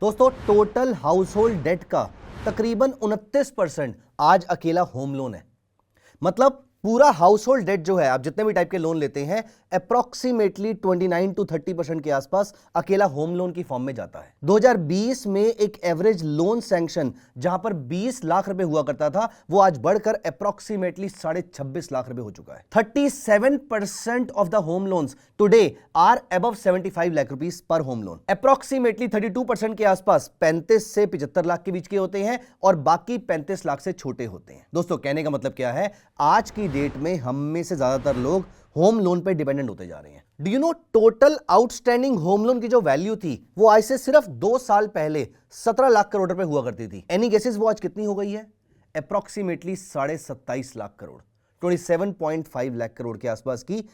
दोस्तों total house hold date का तकरीबन 29% आज अकेला होम लोन है। मतलब पूरा हाउस होल्ड डेट जो है, आप जितने भी टाइप के लोन लेते हैं, अप्रॉक्सीमेटली 29 to 30% के आसपास अकेला होम लोन की फॉर्म में जाता है। 2020 में एक एवरेज लोन सैंक्शन जहां पर 20 लाख रुपए हुआ करता था, वो आज बढ़कर अप्रॉक्सीमेटली 26.5 लाख रुपए हो चुका है। 37% of the home loans today are above 75 lakh rupees पर होम लोन। अप्रॉक्सीमेटली 32% के आसपास 35 से 75 लाख के बीच के होते हैं और बाकी 35 लाख से छोटे होते हैं। दोस्तों कहने का मतलब क्या है, आज की डेट में हम में से ज्यादातर लोग होम लोन पे डिपेंडेंट होते जा रहे हैं। Do you know total outstanding home loan की जो वैल्यू थी वो आज से सिर्फ 2 साल पहले 17 लाख करोड़ रुपए हुआ करती थी। एनी गेसेस वो आज कितनी हो गई है? अप्रॉक्सीमेटली 27.5 लाख करोड़, 27.5 लाख करोड़ के आसपास की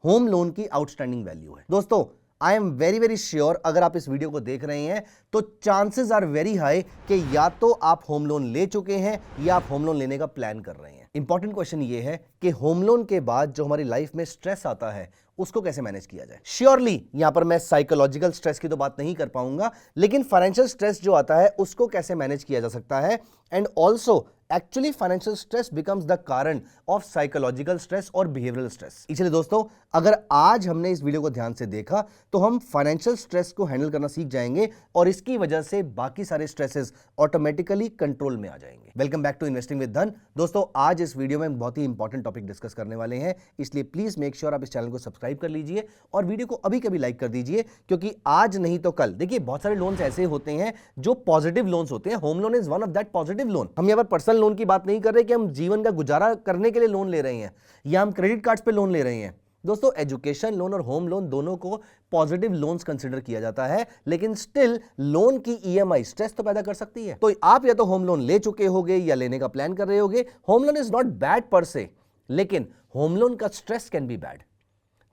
होम लोन की आउटस्टैंडिंग वैल्यू है। दोस्तों I am very very sure, अगर आप इस वीडियो को देख रहे हैं तो चांसेस आर वेरी हाई कि या तो आप होम लोन ले चुके हैं या आप होम लोन लेने का प्लान कर रहे हैं। इंपॉर्टेंट क्वेश्चन ये है कि होम लोन के बाद जो हमारी लाइफ में स्ट्रेस आता है उसको कैसे मैनेज किया जाए। श्योरली यहां पर मैं साइकोलॉजिकल स्ट्रेस की तो बात नहीं कर पाऊंगा, लेकिन फाइनेंशियल स्ट्रेस जो आता है उसको कैसे मैनेज किया जा सकता है। And also actually financial stress becomes the कारण ऑफ साइकोलॉजिकल स्ट्रेस और बिहेवियरल स्ट्रेस। इसलिए दोस्तों अगर आज हमने इस वीडियो को ध्यान से देखा तो हम फाइनेंशियल स्ट्रेस को हैंडल करना सीख जाएंगे और इसकी वजह से बाकी सारे स्ट्रेसेस ऑटोमेटिकली कंट्रोल में आ जाएंगे। Welcome back to investing with Dhan. दोस्तों आज इस वीडियो में बहुत ही इंपॉर्टेंट टॉपिक डिस्कस करने वाले हैं, इसलिए प्लीज मेक श्योर आप इस चैनल को सब्सक्राइब कर लीजिए और वीडियो को अभी कभी लाइक कर दीजिए, क्योंकि आज नहीं तो कल देखिए बहुत सारे लोन्स ऐसे होते हैं जो पॉजिटिव लोन्स होते हैं। Home loan is one of that positive loan. हम यहाँ पर पर्सनल लोन की बात नहीं कर रहे कि हम जीवन का गुजारा करने के लिए लोन ले रहे हैं या हम क्रेडिट कार्ड्स पे लोन ले रहे हैं। दोस्तों एजुकेशन लोन और होम लोन दोनों को पॉजिटिव लोन्स कंसीडर किया जाता है, लेकिन स्टिल लोन की ईएमआई स्ट्रेस तो पैदा कर सकती है। तो आप या तो होम लोन ले चुके होगे या लेने का प्लान कर रहे होगे। Home loan is not bad पर से, लेकिन होम लोन का स्ट्रेस कैन बी बैड।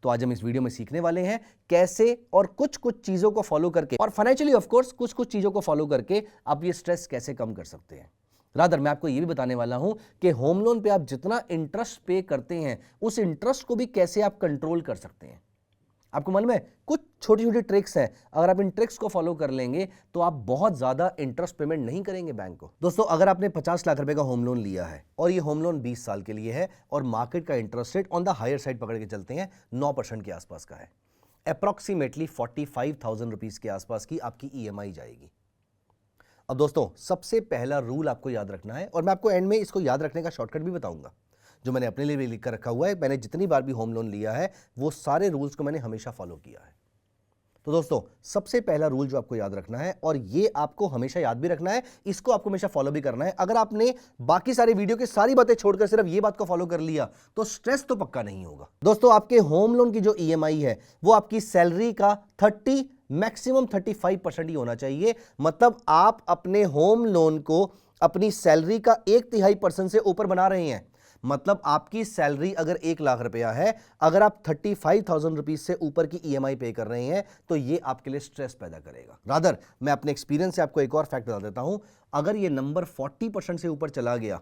तो आज हम इस वीडियो में सीखने वाले हैं कैसे और कुछ चीजों को फॉलो करके, और फाइनेंशियली ऑफ कोर्स कुछ चीजों को फॉलो करके आप ये स्ट्रेस कैसे कम कर सकते हैं। रादर मैं आपको ये भी बताने वाला हूं कि होम लोन पे आप जितना इंटरेस्ट पे करते हैं उस इंटरेस्ट को भी कैसे आप कंट्रोल कर सकते हैं। आपको मालूम है कुछ छोटी छोटी ट्रिक्स हैं, अगर आप इन ट्रिक्स को फॉलो कर लेंगे तो आप बहुत ज्यादा इंटरेस्ट पेमेंट नहीं करेंगे बैंक को। दोस्तों अगर आपने 50 लाख रुपए का होम लोन लिया है और ये होम लोन 20 साल के लिए है और मार्केट का interest rate on the higher side पकड़ के चलते हैं 9% के आसपास का है, अप्रॉक्सीमेटली 45,000 रुपीज के आसपास की आपकी ईएमआई जाएगी। अब दोस्तों सबसे पहला रूल आपको याद रखना है, और मैं आपको एंड में इसको याद रखने का शॉर्टकट भी बताऊंगा जो मैंने अपने लिए भी लिख कर रखा हुआ है। मैंने जितनी बार भी होम लोन लिया है वो सारे रूल्स को मैंने हमेशा फॉलो किया है। तो दोस्तों सबसे पहला रूल जो आपको याद रखना है, और ये आपको हमेशा याद भी रखना है, इसको आपको हमेशा फॉलो भी करना है। अगर आपने बाकी सारे वीडियो की सारी बातें छोड़कर सिर्फ ये बात को फॉलो कर लिया तो स्ट्रेस तो पक्का नहीं होगा। दोस्तों आपके होम लोन की जो ईएमआई है वो आपकी सैलरी का 30 मैक्सिमम 35% ही होना चाहिए। मतलब आप अपने होम लोन को अपनी सैलरी का 1/3% से ऊपर बना रहे हैं। मतलब आपकी सैलरी अगर 1 लाख रुपया है, अगर आप 35,000 रुपीज से ऊपर की ईएमआई पे कर रहे हैं तो ये आपके लिए स्ट्रेस पैदा करेगा। रादर मैं अपने एक्सपीरियंस से आपको एक और फैक्ट बता देता हूं, अगर ये नंबर 40% से ऊपर चला गया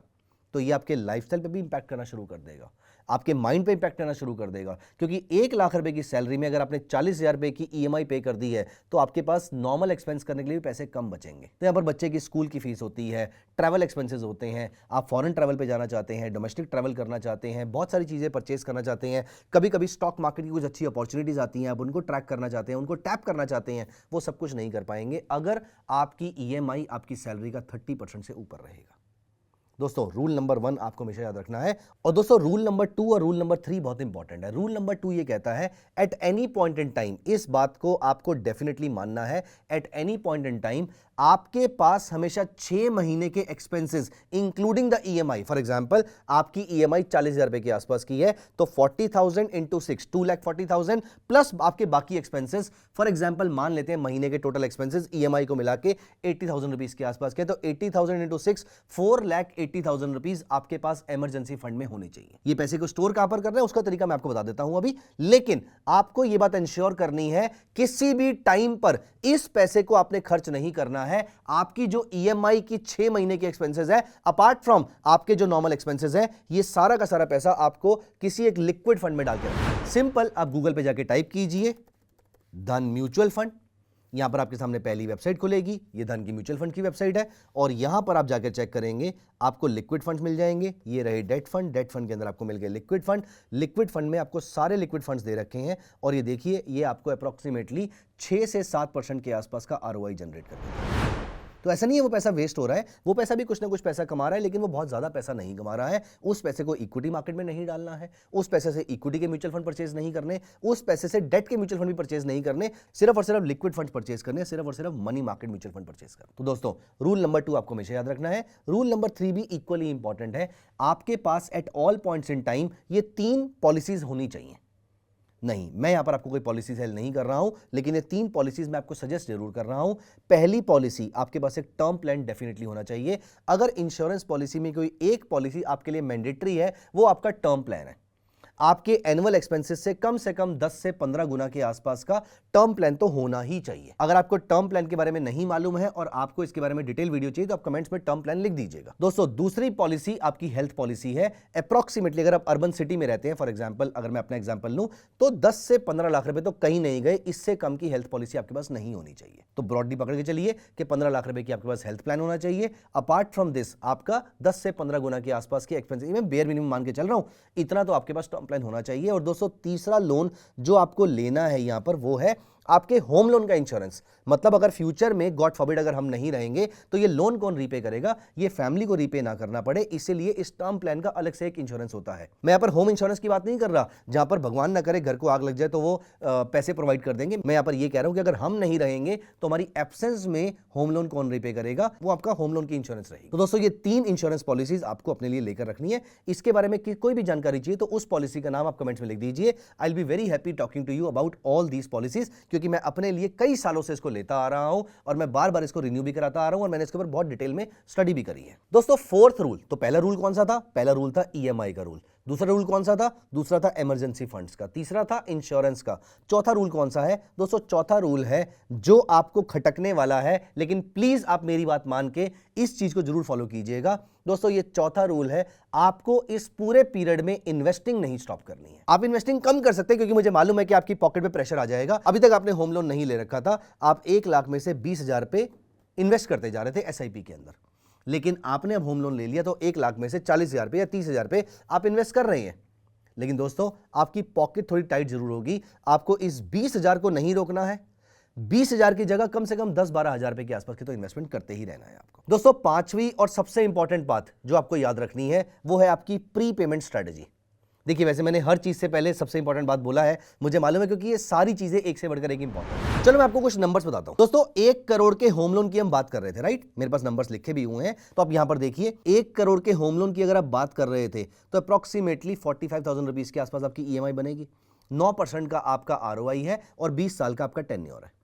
तो ये आपके लाइफस्टाइल पे भी इंपैक्ट करना शुरू कर देगा, आपके माइंड पे इंपैक्ट करना शुरू कर देगा। क्योंकि 1 लाख रुपए की सैलरी में अगर आपने 40,000 रुपए की ईएमआई पे कर दी है तो आपके पास नॉर्मल एक्सपेंस करने के लिए भी पैसे कम बचेंगे। तो यहाँ पर बच्चे की स्कूल की फीस होती है, ट्रैवल एक्सपेंसेस होते हैं, आप फॉरेन ट्रैवल पे जाना चाहते हैं, डोमेस्टिक ट्रैवल करना चाहते हैं, बहुत सारी चीज़ें परचेज करना चाहते हैं, कभी कभी स्टॉक मार्केट की कुछ अच्छी अपॉर्चुनिटीज आती हैं, आप उनको ट्रैक करना चाहते हैं, उनको टैप करना चाहते हैं, वो सब कुछ नहीं कर पाएंगे अगर आपकी ईएमआई आपकी सैलरी का 30% से ऊपर रहेगा। दोस्तों रूल नंबर 1 आपको हमेशा याद रखना है। और दोस्तों रूल नंबर 2 और रूल नंबर 3 बहुत इंपॉर्टेंट है। रूल नंबर 2 ये कहता है at any point in time, इस बात को आपको डेफिनेटली मानना है, at any point in time आपके पास हमेशा 6 महीने के expenses including the EMI. For example आपकी ईएमआई 40,000 रुपए के आसपास की है तो 40,000 इंटू 6 2,40,000 प्लस आपके बाकी एक्सपेंसेस। फॉर एग्जांपल मान लेते हैं महीने के टोटल एक्सपेंसेस ईएमआई को मिला के 80,000 रुपीज के आसपास के, तो 80,000 इंटू 6 4,80,000 रुपीज आपके पास इमरजेंसी फंड में होने चाहिए। ये पैसे को स्टोर कहां पर करना है उसका तरीका मैं आपको बता देता हूं अभी, लेकिन आपको यह बात इंश्योर करनी है किसी भी टाइम पर इस पैसे को आपने खर्च नहीं करना है। आपकी जो ईएमआई की 6 महीने की एक्सपेंसेस है, अपार्ट फ्रॉम आपके जो नॉर्मल एक्सपेंसेस है, ये सारा का सारा पैसा आपको किसी एक लिक्विड फंड में डाल के रखना है। सिंपल, आप गूगल पे जाके टाइप कीजिए धन म्यूचुअल फंड, यहां पर आपके सामने पहली वेबसाइट खुलेगी, ये धन की म्यूचुअल फंड की वेबसाइट है, और यहां पर आप जाकर चेक करेंगे, आपको लिक्विड फंड्स मिल जाएंगे। ये रहे डेट फंड, डेट फंड के अंदर आपको मिल गए लिक्विड फंड, लिक्विड फंड में आपको सारे लिक्विड फंड्स दे रखे हैं, और ये देखिए ये आपको अप्रॉक्सीमेटली 6 से 7% के आसपास का आरओआई जनरेट करते हैं। तो ऐसा नहीं है वो पैसा वेस्ट हो रहा है, वो पैसा भी कुछ ना कुछ पैसा कमा रहा है, लेकिन वो बहुत ज्यादा पैसा नहीं कमा रहा है। उस पैसे को इक्विटी मार्केट में नहीं डालना है, उस पैसे से इक्विटी के म्यूचुअल फंड परचेज नहीं करने, उस पैसे से डेट के म्यूचुअल फंड भी परचेज नहीं करने, सिर्फ और सिर्फ लिक्विड फंड परचेज करने, सिर्फ और सिर्फ money market mutual fund purchase करना। तो दोस्तों रूल नंबर 2 आपको हमेशा याद रखना है। रूल नंबर 3 भी इक्वली इंपॉर्टेंट है। आपके पास at all points in time ये 3 पॉलिसीज होनी चाहिए। नहीं, मैं यहां पर आपको कोई पॉलिसी सेल नहीं कर रहा हूं, लेकिन ये 3 पॉलिसीज मैं आपको सजेस्ट जरूर कर रहा हूं। पहली पॉलिसी, आपके पास एक टर्म प्लान डेफिनेटली होना चाहिए। अगर इंश्योरेंस पॉलिसी में कोई एक पॉलिसी आपके लिए मैंडेटरी है, वो आपका टर्म प्लान है। आपके एनुअल एक्सपेंसेस से कम 10 से 15 गुना के आसपास का टर्म प्लान तो होना ही चाहिए। अगर आपको टर्म प्लान के बारे में नहीं मालूम है और आपको इसके बारे में डिटेल वीडियो चाहिए, तो आप कमेंट्स में टर्म प्लान लिख दीजिएगा। दोस्तों दूसरी पॉलिसी आपकी हेल्थ पॉलिसी है। अप्रॉक्सीमेटली अगर आप अर्बन सिटी में रहते हैं, फॉर एग्जांपल अगर मैं अपना एग्जांपल लूं, तो 10 से 15 लाख रुपए तो कहीं नहीं गए, इससे कम की हेल्थ पॉलिसी आपके पास नहीं होनी चाहिए। तो ब्रॉडली पकड़ के चलिए कि 15 लाख रुपए की आपके पास हेल्थ प्लान होना चाहिए। अपार्ट फ्रॉम दिस आपका 10 से 15 गुना के आसपास की एक्सपेंसेस, मैं बेयर मिनिमम मान के चल रहा हूं, इतना तो आपके पास टर्म प्लान होना चाहिए। और दोस्तों तीसरा लोन जो आपको लेना है यहां पर, वो है आपके होम लोन का इंश्योरेंस। मतलब अगर फ्यूचर में गॉड फॉरबिड अगर हम नहीं रहेंगे, तो ये लोन कौन रीपे करेगा? ये फैमिली को रीपे ना करना पड़े, इसीलिए इस टर्म प्लान का अलग से एक इंश्योरेंस होता है। मैं यहां पर होम इंश्योरेंस की बात नहीं कर रहा, जहां पर भगवान ना करे घर को आग लग जाए तो वो पैसे प्रोवाइड कर देंगे। मैं यहां पर ये कह रहा हूं कि अगर हम नहीं रहेंगे तो हमारी एब्सेंस में होम लोन कौन रीपे करेगा? वो आपका होम लोन की इंश्योरेंस रहेगी। तो दोस्तों ये 3 इंश्योरेंस पॉलिसीज आपको अपने लिए लेकर रखनी है। इसके बारे में कोई भी जानकारी चाहिए तो उस पॉलिसी का नाम आप कमेंट्स में लिख दीजिए। I will be very happy talking to you about all these policies, क्योंकि मैं अपने लिए कई सालों से इसको लेता आ रहा हूं और मैं बार बार इसको रिन्यू भी कराता आ रहा हूं, और मैंने इसके ऊपर बहुत डिटेल में स्टडी भी करी है। दोस्तों फोर्थ रूल, तो पहला रूल कौन सा था? पहला रूल था ईएमआई का रूल। दूसरा रूल कौन सा था? दूसरा था इमरजेंसी फंड्स का। तीसरा था इंश्योरेंस का। चौथा रूल कौन सा है? दोस्तों चौथा रूल है जो आपको खटकने वाला है, लेकिन प्लीज आप मेरी बात मान के इस चीज को जरूर फॉलो कीजिएगा। दोस्तों ये चौथा रूल है, आपको इस पूरे पीरियड में इन्वेस्टिंग नहीं स्टॉप करनी है। आप इन्वेस्टिंग कम कर सकते हैं, क्योंकि मुझे मालूम है कि आपकी पॉकेट पे प्रेशर आ जाएगा। अभी तक आपने होम लोन नहीं ले रखा था, आप 1 लाख में से 20,000 पे इन्वेस्ट करते जा रहे थे एसआईपी के अंदर, लेकिन आपने अब होम लोन ले लिया तो 1 लाख में से 40,000 पे या 30,000 पे आप इन्वेस्ट कर रहे हैं। लेकिन दोस्तों आपकी पॉकेट थोड़ी टाइट जरूर होगी, आपको इस 20,000 को नहीं रोकना है। 20,000 की जगह कम से कम 10-12,000 रुपए के आसपास की तो इन्वेस्टमेंट करते ही रहना है आपको। दोस्तों पांचवी और सबसे इंपॉर्टेंट बात जो आपको याद रखनी है, वो है आपकी प्री पेमेंट स्ट्रेटेजी। देखिए वैसे मैंने हर चीज से पहले सबसे इंपॉर्टेंट बात बोला है, मुझे मालूम है, क्योंकि ये सारी चीजें एक से बढ़कर एक इंपॉर्टेंट है। चलो मैं आपको कुछ नंबर्स बताता हूं। दोस्तों 1 करोड़ के होम लोन की हम बात कर रहे थे, राइट? मेरे पास नंबर्स लिखे भी हुए हैं, तो आप यहां पर देखिए 1 करोड़ के होम लोन की अगर आप बात कर रहे थे तो अप्रॉक्सीमेटली 45,000 रुपीज के आसपास आपकी ईएमआई बनेगी। 9% का आपका आरओआई है और 20 साल का आपका टेन्योर है।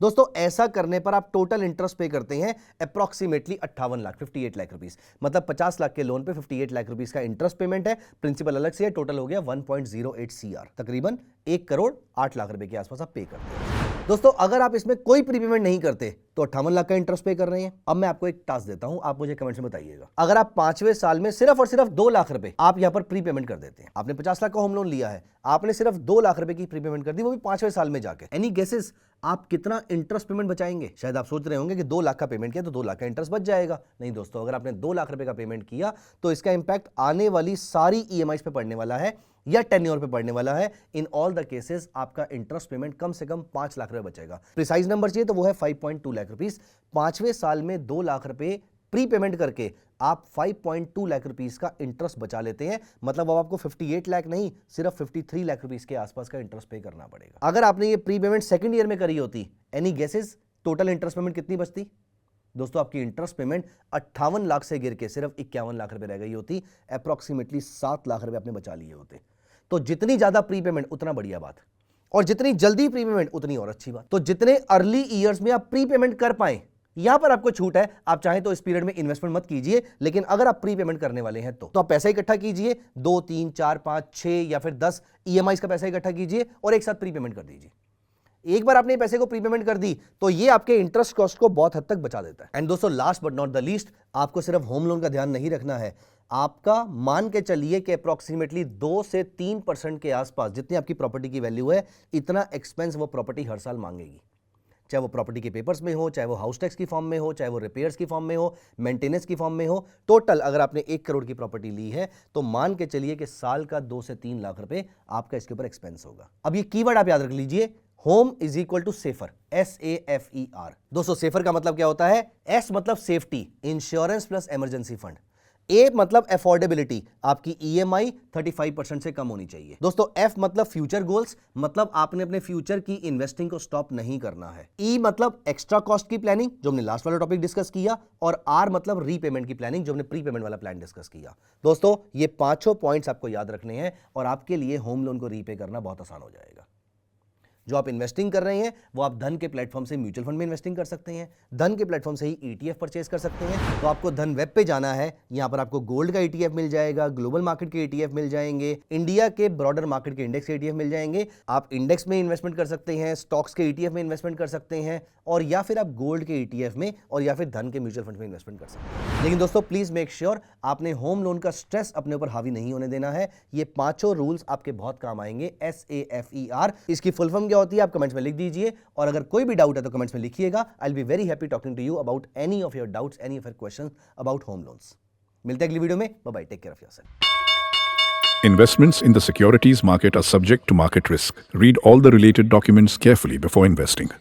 दोस्तों ऐसा करने पर आप टोटल इंटरेस्ट पे करते हैं अप्रॉक्सीमेटली 58 लाख, 58 लाख रुपीस। मतलब 50 लाख के लोन पे 58 लाख रुपीस का इंटरेस्ट पेमेंट है, प्रिंसिपल अलग से है, टोटल हो गया 1.08 CR, तकरीबन 1 करोड़ 8 लाख रुपए के आसपास आप पे करते हैं। दोस्तों अगर आप इसमें कोई प्रीपेमेंट नहीं करते तो 58 लाख का इंटरेस्ट पे कर रहे हैं। अब मैं आपको एक टास्क देता हूं, आप मुझे कमेंट्स में बताइएगा। अगर आप 5वें साल में सिर्फ और सिर्फ 2 लाख रुपए आप यहां पर प्रीपेमेंट कर देते हैं, आपने 50 लाख का होम लोन लिया है, आपने सिर्फ 2 लाख रुपए की प्रीपेमेंट कर दी, वो भी 5वें साल में जाके, एनी गेसेस आप कितना इंटरेस्ट पेमेंट बचाएंगे? शायद आप सोच रहे होंगे कि 2 लाख का पेमेंट किया तो 2 लाख का इंटरेस्ट बच जाएगा। नहीं दोस्तों, अगर आपने 2 लाख रुपए का पेमेंट किया तो इसका इंपैक्ट आने वाली सारी ईएमआईज पे पड़ने वाला है या टेन्योर पे पड़ने वाला है। इन ऑल द केसेस आपका इंटरेस्ट पेमेंट कम से कम 5 लाख रुपए बचेगा। प्रिसाइज नंबर चाहिए तो वो है 5.2 लाख रुपीस। 5वें साल में 2 लाख रुपए प्री पेमेंट करके आप 5.2 लाख रुपीस का इंटरेस्ट बचा लेते हैं। मतलब अब आपको 58 लाख नहीं, सिर्फ 53 लाख रुपीस के आसपास का इंटरेस्ट पे करना पड़ेगा। अगर आपने ये प्री पेमेंट सेकंड ईयर में करी होती, any guesses total interest payment कितनी बचती? दोस्तों आपकी इंटरेस्ट पेमेंट 58 लाख से गिर के सिर्फ 51 लाख रुपए रह गई होती। अप्रॉक्सीमेटली 7 लाख रुपए आपने बचा लिए होते। तो जितनी ज्यादा प्री पेमेंट उतना बढ़िया बात, और जितनी जल्दी प्री पेमेंट उतनी और अच्छी बात। तो जितने अर्ली ईयर्स में आप प्री पेमेंट कर पाए, यहां पर आपको छूट है। आप चाहें तो इस पीरियड में इन्वेस्टमेंट मत कीजिए, लेकिन अगर आप प्री पेमेंट करने वाले हैं तो आप पैसा इकट्ठा कीजिए, 2, 3, 4, 5, 6 या फिर 10 ईएमआईज का पैसा इकट्ठा कीजिए और एक साथ प्री पेमेंट कर दीजिए। एक बार आपने पैसे को प्रीपेमेंट कर दी तो ये आपके इंटरेस्ट कॉस्ट को बहुत हद तक बचा देता है। एंड दोस्तों last but not the least, आपको सिर्फ होम लोन का ध्यान नहीं रखना है, आपका मान के चलिए कि अप्रॉक्सीमेटली 2 से 3% के आसपास जितनी आपकी प्रॉपर्टी की वैल्यू है, इतना एक्सपेंस वो प्रॉपर्टी हर साल मांगेगी। चाहे वो प्रॉपर्टी के पेपर्स में हो, चाहे वो हाउस टैक्स की फॉर्म में हो, चाहे वो रिपेयर्स की फॉर्म में हो, मेंटेनेंस की फॉर्म में हो। टोटल अगर आपने 1 करोड़ की प्रॉपर्टी ली है तो मान के चलिए कि साल का 2 से 3 लाख रुपए आपका इसके ऊपर एक्सपेंस होगा। अब ये कीवर्ड आप याद रख लीजिए, home is equal to safer, SAFER। दोस्तों सेफर का मतलब क्या होता है? S मतलब safety, insurance plus emergency fund. A मतलब अफोर्डेबिलिटी, आपकी EMI 35% से कम होनी चाहिए। दोस्तों F मतलब फ्यूचर गोल्स, मतलब आपने अपने फ्यूचर की इन्वेस्टिंग को स्टॉप नहीं करना है। E मतलब एक्स्ट्रा कॉस्ट की प्लानिंग, जो हमने लास्ट वाला टॉपिक डिस्कस किया, और R मतलब रीपेमेंट की प्लानिंग, जो हमने प्रीपेमेंट वाला प्लान डिस्कस किया। दोस्तों ये पांचों पॉइंट्स आपको याद रखने हैं और आपके लिए होम लोन को रीपे करना बहुत आसान हो जाएगा। जो आप इन्वेस्टिंग कर रहे हैं वो आप धन के प्लेटफॉर्म से म्यूचुअल फंड में इन्वेस्टिंग कर सकते हैं, धन के प्लेटफॉर्म से ही ETF परचेज कर सकते हैं। तो आपको धन वेब पे जाना है, यहां पर आपको गोल्ड का ETF मिल जाएगा, ग्लोबल मार्केट के ETF मिल जाएंगे, इंडिया के ब्रॉडर मार्केट के इंडेक्स के ETF मिल जाएंगे। आप इंडेक्स में इन्वेस्टमेंट कर सकते हैं, स्टॉक्स के ETF में इन्वेस्टमेंट कर सकते हैं, और या फिर आप गोल्ड के ETF में और या फिर धन के म्यूचुअल फंड में इन्वेस्टमेंट कर सकते हैं। लेकिन दोस्तों प्लीज मेक श्योर आपने होम लोन का स्ट्रेस अपने ऊपर हावी नहीं होने देना है। ये पांचों रूल्स आपके बहुत काम आएंगे, SAFER। इसकी फुल फॉर्म क्या होती है आप कमेंट्स में लिख दीजिए, और अगर कोई भी डाउट है तो कमेंट्स में लिखिएगा। I will be very happy talking to you about any of your doubts, any of your questions about home loans. मिलते हैं अगली वीडियो में। Bye bye, take care of yourself. Investments in the securities market are subject to market risk. Read all the related documents carefully before investing.